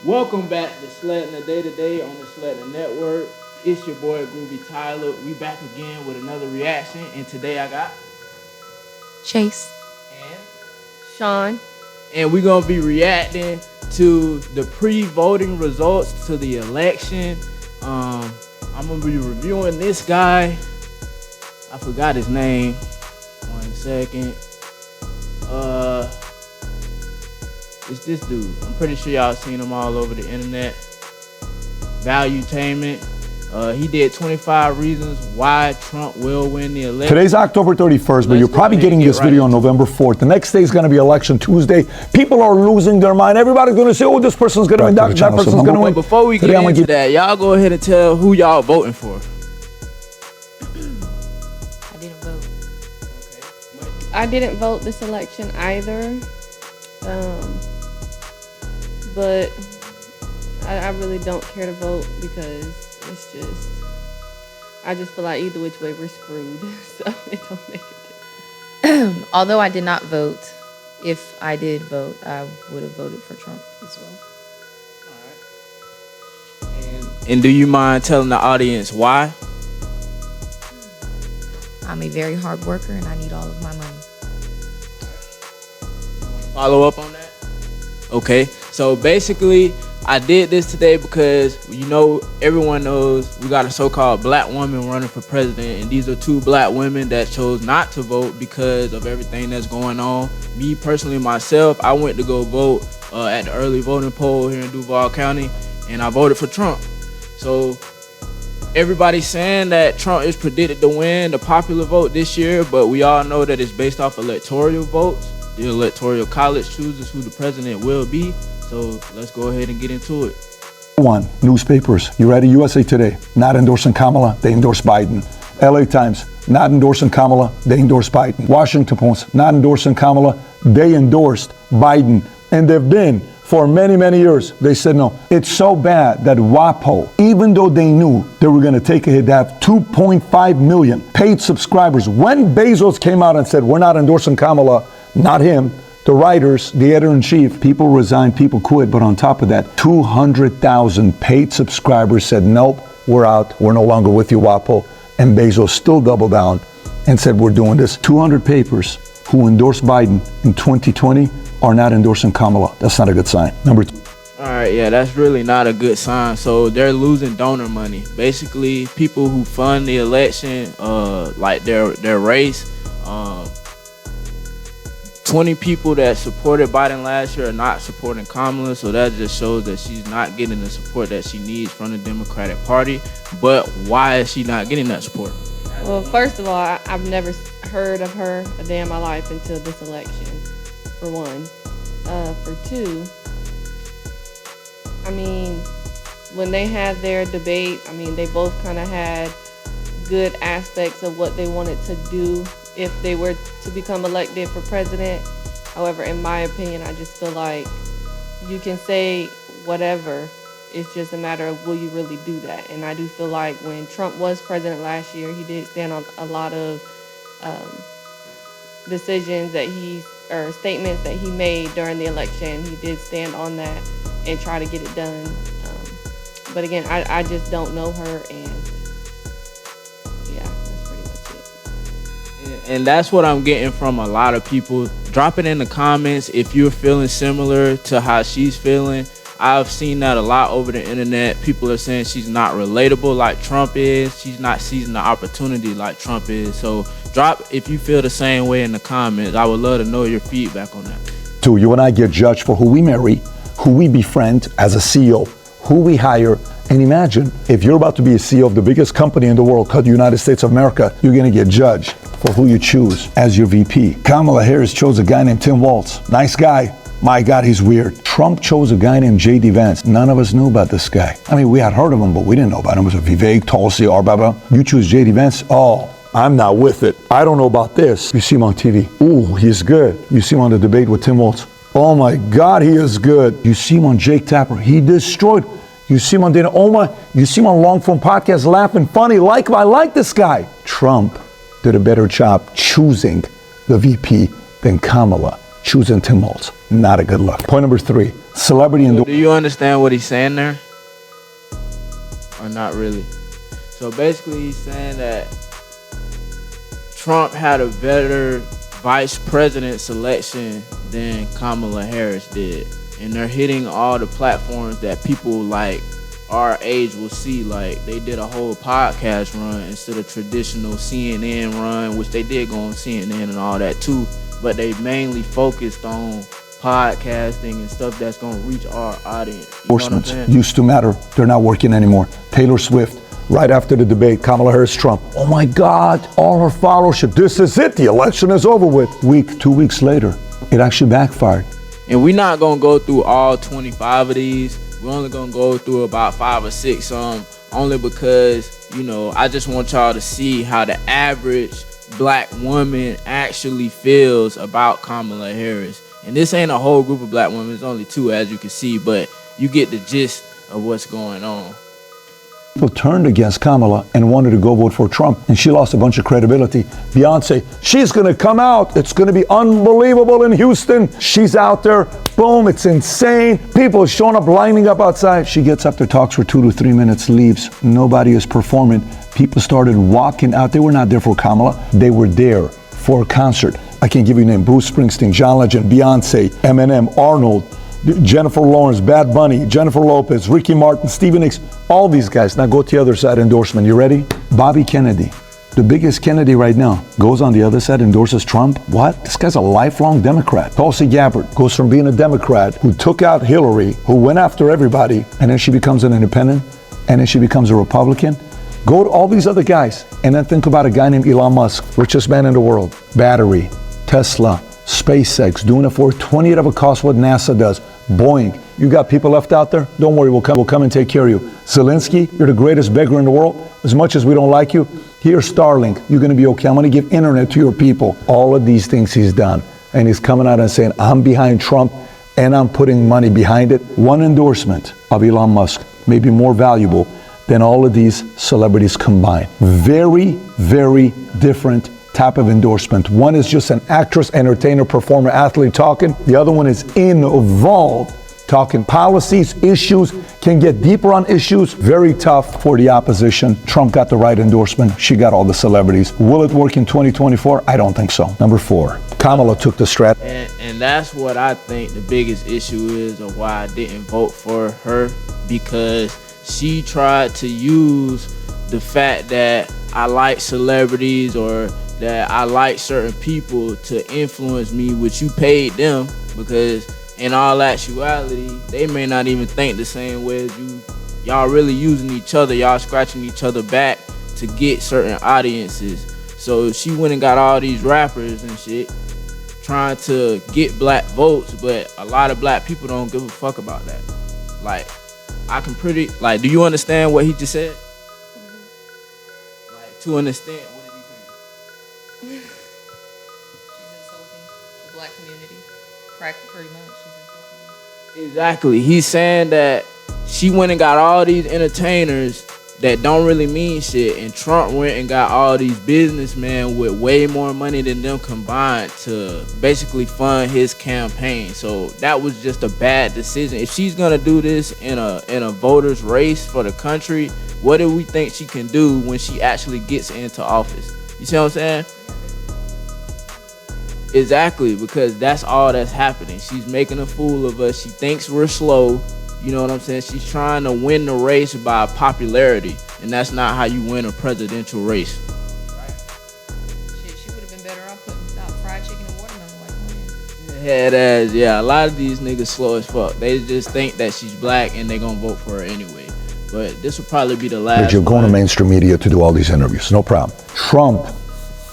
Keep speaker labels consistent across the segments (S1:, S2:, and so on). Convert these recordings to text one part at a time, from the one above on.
S1: Welcome back to Slegna Day to Day on the Slegna Network. It's your boy Groovy Tyler. We back again with another reaction, and today I got
S2: Chase
S1: and
S2: Sean.
S1: And we're gonna be reacting to the pre-voting results to the election. I'm gonna be reviewing this guy. I forgot his name. 1 second. It's this dude. I'm pretty sure y'all seen him all over the internet. Valuetainment. He did 25 reasons why Trump will win the election.
S3: Today's October 31st, but you're probably getting this video on November 4th. The next day is going to be Election Tuesday. People are losing their mind. Everybody's going to say, oh, this person's going to win, that person's going to win.
S1: Before we get into that, y'all go ahead and tell who y'all voting for.
S2: I didn't vote.
S1: Okay.
S4: I didn't vote this election either. But I really don't care to vote because it's just, I just feel like either which way we're screwed. So it don't make a difference.
S2: Although I did not vote, if I did vote, I would have voted for Trump as well.
S1: All right. And do you mind telling the audience why?
S2: I'm a very hard worker and I need all of my money.
S1: Follow up on that? Okay, so basically I did this today because, you know, everyone knows we got a so-called black woman running for president, and these are two black women that chose not to vote because of everything that's going on. Me personally, myself, I went to go vote at the early voting poll here in Duval County, and I voted for Trump. So everybody's saying that Trump is predicted to win the popular vote this year, but we all know that it's based off electoral votes. The Electoral College chooses who the president will be. So let's go ahead and get into it.
S3: One, newspapers. You ready? USA Today, not endorsing Kamala, they endorse Biden. LA Times, not endorsing Kamala, they endorse Biden. Washington Post, not endorsing Kamala, they endorsed Biden. And they've been for many, many years. They said no. It's so bad that WAPO, even though they knew they were going to take a hit, to have 2.5 million paid subscribers. When Bezos came out and said, we're not endorsing Kamala, not him, the writers, the editor-in-chief, people resigned, people quit. But on top of that, 200,000 paid subscribers said, nope, we're out. We're no longer with you, WAPO. And Bezos still doubled down and said, we're doing this. 200 papers who endorsed Biden in 2020 are not endorsing Kamala. That's not a good sign. Number two.
S1: All right, yeah, that's really not a good sign. So they're losing donor money. Basically, people who fund the election, like their race, 20 people that supported Biden last year are not supporting Kamala, so that just shows that she's not getting the support that she needs from the Democratic Party. But why is she not getting that support?
S4: Well, first of all, I've never heard of her a day in my life until this election, for one. For two, I mean, when they had their debate, I mean, they both kind of had good aspects of what they wanted to do if they were to become elected for president. However, in my opinion, I just feel like you can say whatever. It's just a matter of will you really do that. And I do feel like when Trump was president last year, he did stand on a lot of decisions that or statements that he made during the election. He did stand on that and try to get it done. But again, I just don't know her, and
S1: and that's what I'm getting from a lot of people. Drop it in the comments if you're feeling similar to how she's feeling. I've seen that a lot over the internet. People are saying she's not relatable like Trump is. She's not seizing the opportunity like Trump is. So drop if you feel the same way in the comments. I would love to know your feedback on that.
S3: Two, you and I get judged for who we marry, who we befriend as a CEO, who we hire. And imagine if you're about to be a CEO of the biggest company in the world called the United States of America, you're going to get judged for who you choose as your VP. Kamala Harris chose a guy named Tim Walz. Nice guy. My God, he's weird. Trump chose a guy named J.D. Vance. None of us knew about this guy. I mean, we had heard of him, but we didn't know about him. It was a Vivek, Tulsi, or blah, blah. You choose J.D. Vance? Oh, I'm not with it. I don't know about this. You see him on TV. Ooh, he's good. You see him on the debate with Tim Walz. Oh my God, he is good. You see him on Jake Tapper. He destroyed. You see him on Dana Oma. You see him on long form podcast, laughing funny. I like this guy. Trump did a better job choosing the VP than Kamala. choosing Tim Walz. Not a good look. Point number 3, celebrity
S1: Do you understand what he's saying there? Or not really? So basically he's saying that Trump had a better vice president selection than Kamala Harris did. And they're hitting all the platforms that people like our age will see. Like they did a whole podcast run instead of traditional CNN run, which they did go on CNN and all that too. But they mainly focused on podcasting and stuff that's gonna reach our audience.
S3: endorsements used to matter. They're not working anymore. Taylor Swift, right after the debate, Kamala Harris, Trump. Oh my God, all her followership. This is it. The election is over with. 2 weeks later, it actually backfired.
S1: And we're not gonna go through all 25 of these. We're only gonna go through about 5 or 6 only because, you know, I just want y'all to see how the average black woman actually feels about Kamala Harris. And this ain't a whole group of black women, it's only 2 as you can see, but you get the gist of what's going on.
S3: People turned against Kamala and wanted to go vote for Trump, and she lost a bunch of credibility. Beyonce, she's gonna come out. It's gonna be unbelievable in Houston. She's out there, boom, it's insane. People are showing up, lining up outside. She gets up there, talks for 2 to 3 minutes, leaves. Nobody is performing. People started walking out. They were not there for Kamala. They were there for a concert. I can't give you a name. Bruce Springsteen, John Legend, Beyonce, Eminem, Arnold, Jennifer Lawrence, Bad Bunny, Jennifer Lopez, Ricky Martin, Stevie Nicks, all these guys. Now go to the other side, endorsement. You ready? Bobby Kennedy, the biggest Kennedy right now, goes on the other side, endorses Trump. What? This guy's a lifelong Democrat. Tulsi Gabbard goes from being a Democrat who took out Hillary, who went after everybody, and then she becomes an independent, and then she becomes a Republican. Go to all these other guys, and then think about a guy named Elon Musk, richest man in the world. Battery, Tesla, SpaceX, doing it for 20th of a cost what NASA does. Boeing, you got people left out there? Don't worry, we'll come and take care of you. Zelensky, you're the greatest beggar in the world. As much as we don't like you, here's Starlink, you're gonna be okay. I'm gonna give internet to your people. All of these things he's done. And he's coming out and saying, I'm behind Trump and I'm putting money behind it. One endorsement of Elon Musk may be more valuable than all of these celebrities combined. Very, very different type of endorsement. One is just an actress, entertainer, performer, athlete talking. The other one is involved, talking policies, issues, can get deeper on issues. Very tough for the opposition. Trump got the right endorsement. She got all the celebrities. Will it work in 2024? I don't think so. Number 4, Kamala took the strat.
S1: And that's what I think the biggest issue is of why I didn't vote for her, because she tried to use the fact that I like celebrities or that I like certain people to influence me, which you paid them, because in all actuality, they may not even think the same way as you. Y'all really using each other, y'all scratching each other back to get certain audiences. So she went and got all these rappers and shit, trying to get black votes, but a lot of black people don't give a fuck about that. Like, do you understand what he just said? Like, to understand.
S2: She's insulting the black community, pretty much. She's insulting.
S1: Exactly. He's saying that she went and got all these entertainers that don't really mean shit, and Trump went and got all these businessmen with way more money than them combined to basically fund his campaign. So that was just a bad decision. If she's gonna do this in a voters race for the country, what do we think she can do when she actually gets into office? You see what I'm saying? Exactly, because that's all that's happening. She's making a fool of us. She thinks we're slow. You know what I'm saying? She's trying to win the race by popularity, and that's not how you win a presidential race.
S2: Right. Shit, she would have been better off putting out fried chicken and watermelon white man.
S1: Head ass, yeah. A lot of these niggas slow as fuck. They just think that she's black and they gonna vote for her anyway. But this will probably be the last.
S3: You're going to mainstream media to do all these interviews, no problem. Trump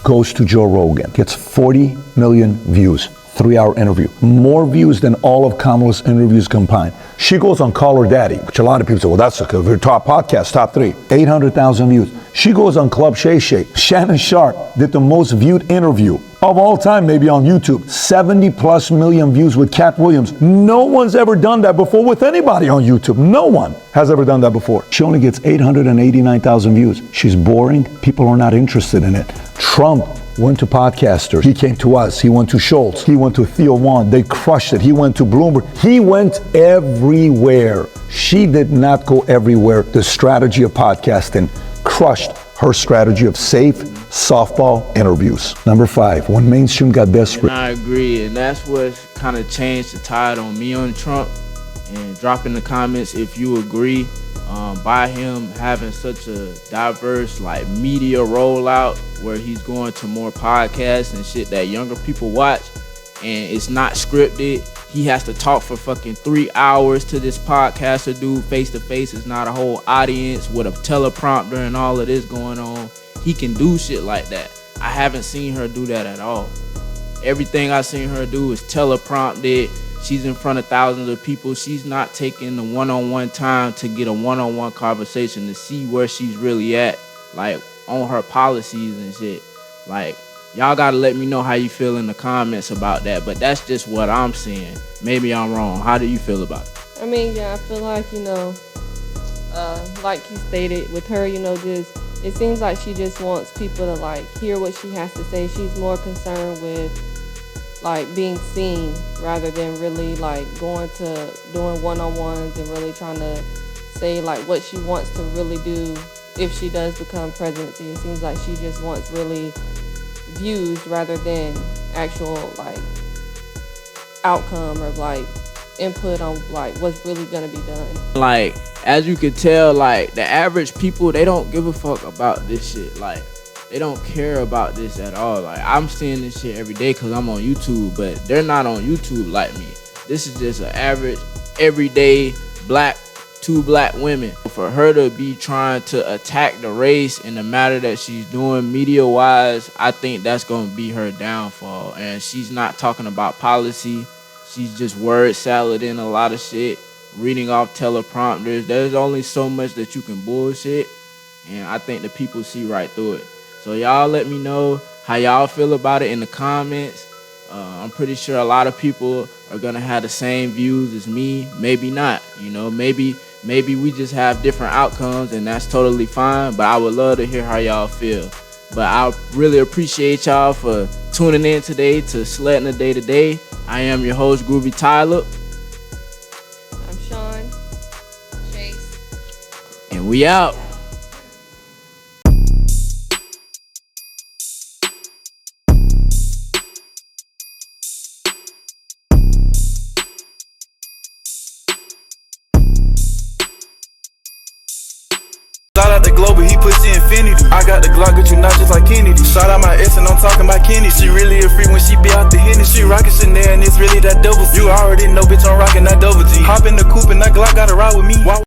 S3: goes to Joe Rogan, gets 40 million views, 3-hour interview. More views than all of Kamala's interviews combined. She goes on Call Her Daddy, which a lot of people say, well, that's her top podcast, top 3. 800,000 views. She goes on Club Shay Shay. Shannon Sharp did the most viewed interview of all time, maybe on YouTube. 70+ million views with Cat Williams. No one's ever done that before with anybody on YouTube. No one has ever done that before. She only gets 889,000 views. She's boring. People are not interested in it. Trump went to podcasters. He came to us. He went to Schultz. He went to Theo Wan. They crushed it. He went to Bloomberg. He went everywhere. She did not go everywhere. The strategy of podcasting crushed her strategy of safe softball interviews. Number 5, when mainstream got desperate.
S1: And I agree, and that's what kind of changed the tide on me on Trump. And drop in the comments if you agree. By him having such a diverse like media rollout where he's going to more podcasts and shit that younger people watch, and it's not scripted. He has to talk for fucking 3 hours to this podcaster dude face to face. It's not a whole audience with a teleprompter and all of this going on. He can do shit like that. I haven't seen her do that at all. Everything I've seen her do is teleprompted. She's in front of thousands of people. She's not taking the one-on-one time to get a one-on-one conversation to see where she's really at, like on her policies and shit. Like, y'all gotta let me know how you feel in the comments about that, but that's just what I'm seeing. Maybe I'm wrong. How do you feel about it?
S4: I mean, yeah, I feel like, like you stated, with her, just, it seems like she just wants people to, like, hear what she has to say. She's more concerned with, like, being seen rather than really, like, going to doing one-on-ones and really trying to say, like, what she wants to really do if she does become presidency. It seems like she just wants really views rather than actual, like, outcome or, like, input on, like, what's really gonna be done.
S1: Like, as you can tell, like, the average people, they don't give a fuck about this shit. Like, they don't care about this at all. Like, I'm seeing this shit every day because I'm on YouTube, but they're not on YouTube like me. This is just an average, everyday two black women. For her to be trying to attack the race in the matter that she's doing media-wise, I think that's going to be her downfall. And she's not talking about policy. She's just word salading a lot of shit, reading off teleprompters. There's only so much that you can bullshit, and I think the people see right through it. So y'all let me know how y'all feel about it in the comments. I'm pretty sure a lot of people are gonna have the same views as me. Maybe not, maybe we just have different outcomes, and that's totally fine. But I would love to hear how y'all feel. But I really appreciate y'all for tuning in today to Slegna Day to Day. I am your host, Groovy Tyler.
S4: I'm Sean.
S2: Chase.
S1: And we out.
S5: Shout out the global, he puts the infinity. I got the Glock, but you not just like Kennedy. Shout out my ex and I'm talking about Kenny. She really a freak when she be out the Henny. She rockin' Chanel and it's really that double C. You already know, bitch, I'm rockin' that double G. Hop in the coupe and that Glock gotta ride with me.